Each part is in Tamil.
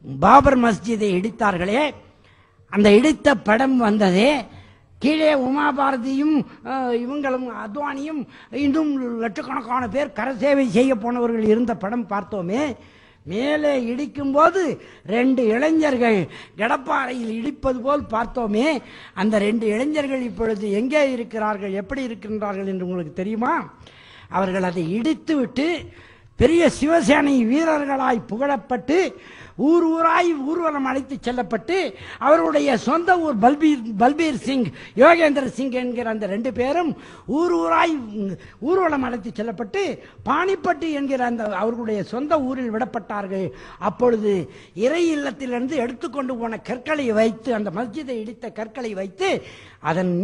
பாபர் மஸ்ஜிதை இடித்தார்களே, அந்த இடித்த படம் வந்ததே, கீழே உமாபாரதியும் இவங்களும் அத்வானியும் இன்னும் லட்சக்கணக்கான பேர் கரசேவை செய்ய போனவர்கள் இருந்த படம் பார்த்தோமே. மேலே இடிக்கும் போது 2 இளைஞர்கள் கடப்பாறையில் இடிப்பது போல் பார்த்தோமே. அந்த 2 இளைஞர்கள் இப்பொழுது எங்கே இருக்கிறார்கள், எப்படி இருக்கின்றார்கள் என்று உங்களுக்கு தெரியுமா? அவர்கள் அதை இடித்து விட்டு பெரிய சிவசேனை வீரர்களாய் புகழப்பட்டு ஊர் ஊராய் ஊர்வலம் அழைத்து செல்லப்பட்டு அவருடைய சொந்த ஊர் பல்பீர் சிங், யோகேந்திர சிங் என்கிற அந்த 2 பேரும் ஊர் ஊராய் ஊர்வலம் அழைத்து செல்லப்பட்டு பாணிப்பட்டு என்கிற அந்த அவர்களுடைய சொந்த ஊரில் விடப்பட்டார்கள். அப்பொழுது இறை இல்லத்திலிருந்து எடுத்துக்கொண்டு போன கற்களை வைத்து, அந்த மஸ்ஜிதை இடித்த கற்களை வைத்து அதன்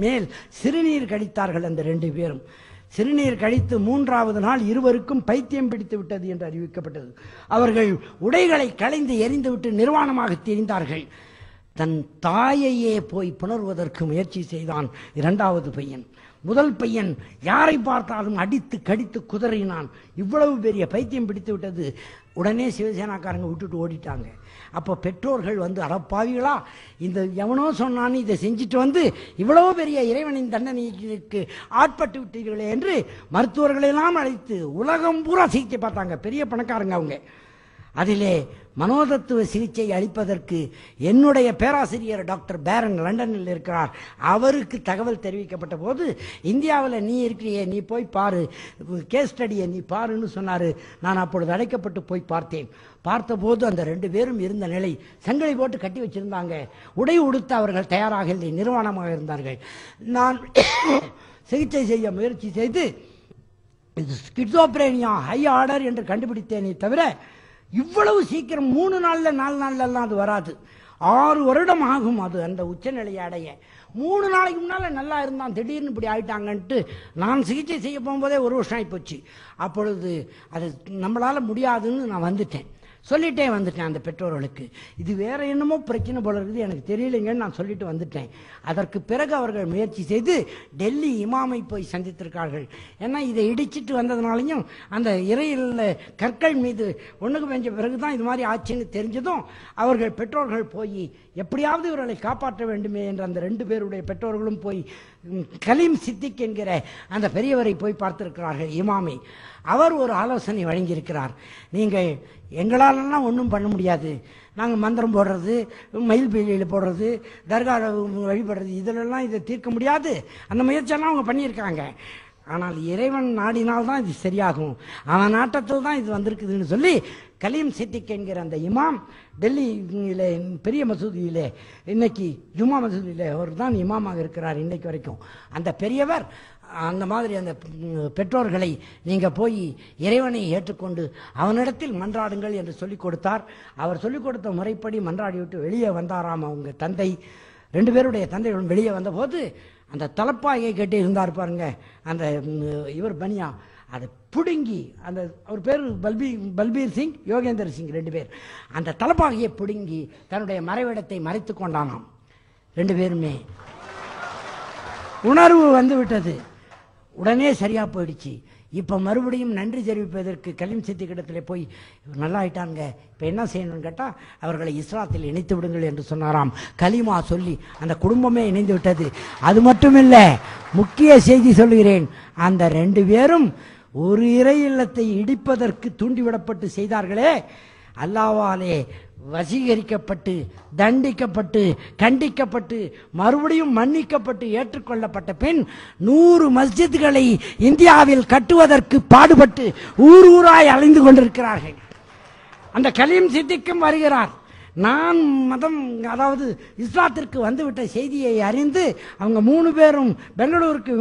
மேல் சிறுநீர் கழித்தார்கள் அந்த 2 பேரும். சிறுநீர் கழித்து 3வது நாள் இருவருக்கும் பைத்தியம் பிடித்து விட்டது என்று அறிவிக்கப்பட்டது. அவர்கள் உடைகளை களைந்து எரிந்துவிட்டு நிர்வாணமாக திரிந்தார்கள். தன் தாயையே போய் புணர்வதற்கு முயற்சி செய்தான் 2வது பையன். முதல் பையன் யாரை பார்த்தாலும் அடித்து கடித்து குதறினான். இவ்வளவு பெரிய பைத்தியம் பிடித்து விட்டது. உடனே சிவசேனாக்காரங்க விட்டுட்டு ஓடிட்டாங்க. அப்போ பெற்றோர்கள் வந்து, அடப்பாவிகளா, இந்த எவனோ சொன்னான்னு இதை செஞ்சுட்டு வந்து இவ்வளவு பெரிய இறைவனின் தண்டனைக்கு ஆட்பட்டு விட்டீர்களே என்று மருத்துவர்களெல்லாம் அழைத்து உலகம் பூரா சிகிச்சை பார்த்தாங்க. பெரிய பணக்காரங்க அவங்க. அதிலே மனோதத்துவ சிகிச்சை அளிப்பதற்கு என்னுடைய பேராசிரியர் டாக்டர் பேரன் லண்டனில் இருக்கிறார். அவருக்கு தகவல் தெரிவிக்கப்பட்ட போது, இந்தியாவில் நீ இருக்கிறியே, நீ போய் பாரு, கேஸ் ஸ்டடியை நீ பாருன்னு சொன்னார். நான் அப்பொழுது அழைக்கப்பட்டு போய் பார்த்தேன். பார்த்தபோது அந்த 2 பேரும் இருந்த நிலை, சங்கிலி போட்டு கட்டி வச்சிருந்தாங்க. உடை உடுத்த அவர்கள் தயாராக இல்லை, நிர்வாணமாக இருந்தார்கள். நான் சிகிச்சை செய்ய முயற்சி செய்து ஸ்கிசோப்ரேனியா ஹை ஆர்டர் என்று கண்டுபிடித்தேனே தவிர இவ்வளவு சீக்கிரம் 3 நாள்ல 4 நாள்லாம் அது வராது. 6 வருடம் ஆகும் அது அந்த உச்சநிலையை அடைய. 3 நாளைக்கு முன்னால நல்லா இருந்தான், திடீர்னு இப்படி ஆயிட்டாங்கன்ட்டு நான் சிகிச்சை செய்ய போகும்போதே 1 வருஷம் ஆகிப்போச்சு. அப்பொழுது அது நம்மளால முடியாதுன்னு நான் வந்துட்டேன், சொல்லிட்டே வந்துட்டேன் அந்த பெற்றோர்களுக்கு. இது வேற என்னமோ பிரச்சனை போல இருக்குது, எனக்கு தெரியலைங்கன்னு நான் சொல்லிட்டு வந்துட்டேன். அதற்கு பிறகு அவர்கள் முயற்சி செய்து டெல்லி இமாமை போய் சந்தித்திருக்கார்கள். ஏன்னா இதை இடிச்சிட்டு வந்ததுனாலையும் அந்த இறையில் கற்கள் மீது ஒண்ணுக்கு பெஞ்ச பிறகுதான் இது மாதிரி ஆச்சுன்னு தெரிஞ்சதும் அவர்கள் பெற்றோர்கள் போய் எப்படியாவது இவர்களை காப்பாற்ற வேண்டுமே என்ற அந்த 2 பேருடைய பெற்றோர்களும் போய் கலீம் சித்திக் என்கிற அந்த பெரியவரை போய் பார்த்திருக்கிறார்கள், இமாமை. அவர் ஒரு ஆலோசனை வழங்கியிருக்கிறார். நீங்கள் எங்களாலெல்லாம் ஒன்றும் பண்ண முடியாது, நாங்கள் மந்திரம் போடுறது, மயில் பீலியில் போடுறது, தர்கா வழிபடுறது, இதிலெல்லாம் இதை தீர்க்க முடியாது. அந்த முயற்சியெல்லாம் அவங்க பண்ணியிருக்காங்க. ஆனால் இறைவன் நாடினால்தான் இது சரியாகும், அவன் நாட்டத்தில் தான் இது வந்திருக்குதுன்னு சொல்லி கலீம் சித்திக் என்கிற அந்த இமாம் டெல்லியில பெரிய மசூதியிலே, இன்னைக்கு ஜும்மா மசூதியிலே அவர் தான் இமாமாக இருக்கிறார் இன்னைக்கு வரைக்கும். அந்த பெரியவர் அந்த மாதிரி அந்த பெற்றோர்களை நீங்க போய் இறைவனை ஏற்றுக்கொண்டு அவனிடத்தில் மன்றாடுங்கள் என்று சொல்லிக் கொடுத்தார். அவர் சொல்லிக் கொடுத்த முறைப்படி மன்றாடி விட்டு வெளியே வந்தாராம் அவங்க தந்தை. 2 பேருடைய தந்தைகளும் வெளியே வந்தபோது அந்த தலப்பாயை கட்டி இருந்தார் பாருங்க, அந்த இவர் பனியா, அதை பிடுங்கி, அந்த அவர் பேர் பல்பீர் சிங், யோகேந்திர சிங் 2 பேர், அந்த தலப்பாகையை பிடுங்கி தன்னுடைய மறைவிடத்தை மறைத்து கொண்டானாம். 2 பேருமே உணர்வு வந்து விட்டது. உடனே சரியா போயிடுச்சு. இப்போ மறுபடியும் நன்றி தெரிவிப்பதற்கு கலீம் சித்திக் இடத்துல போய் நல்லா ஆயிட்டாங்க, இப்போ என்ன செய்யணும்னு கேட்டால் அவர்களை இஸ்லாத்தில் இணைத்து விடுங்கள் என்று சொன்னாராம். கலிமா சொல்லி அந்த குடும்பமே இணைந்து விட்டது. அது மட்டுமில்லை, முக்கிய செய்தி சொல்கிறேன், அந்த 2 பேரும் ஒரு இறை இல்லத்தை இடிப்பதற்கு தூண்டிவிடப்பட்டு செய்தார்களே, அல்லாஹ்வாலே வசீகரிக்கப்பட்டு தண்டிக்கப்பட்டு கண்டிக்கப்பட்டு மறுபடியும் மன்னிக்கப்பட்டு ஏற்றுக்கொள்ளப்பட்ட பின் 100 மஸ்ஜித்களை இந்தியாவில் கட்டுவதற்கு பாடுபட்டு ஊர் ஊராய் அலைந்து கொண்டிருக்கிறார்கள். அந்த கலீம் சித்திக்கும் வருகிறார். நான் மதம், அதாவது இஸ்லாத்திற்கு வந்துவிட்ட செய்தியை அறிந்து அவங்க 3 பேரும் பெங்களூருக்கு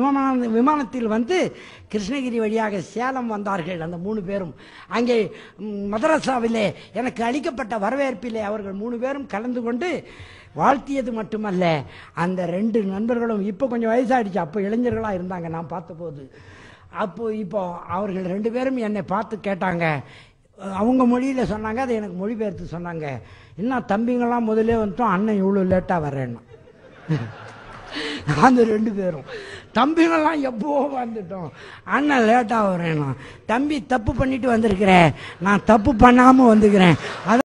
விமானத்தில் வந்து கிருஷ்ணகிரி வழியாக சேலம் வந்தார்கள். அந்த 3 பேரும் அங்கே மதரசாவிலே எனக்கு அளிக்கப்பட்ட வரவேற்பிலே அவர்கள் 3 பேரும் கலந்து கொண்டு வாழ்த்தியது மட்டுமல்ல, அந்த 2 நண்பர்களும் இப்போ கொஞ்சம் வயசாகிடுச்சு, அப்போ இளைஞர்களாக இருந்தாங்க நான் பார்த்தபோது. இப்போ அவர்கள் 2 பேரும் என்னை பார்த்து கேட்டாங்க, அவங்க மொழியில் சொன்னாங்க, அதை எனக்கு மொழிபெயர்த்து சொன்னாங்க, என்ன தம்பிங்கெல்லாம் முதலே வந்துட்டோம், அண்ணன் இவ்வளோ லேட்டாக வர்றேன்னா. அந்த 2 பேரும் தம்பிங்கெல்லாம் எப்போ வந்துட்டோம், அண்ணன் லேட்டாக வர்றேன்னா. தம்பி தப்பு பண்ணிட்டு வந்திருக்கிறேன், நான் தப்பு பண்ணாமல் வந்துக்கிறேன்.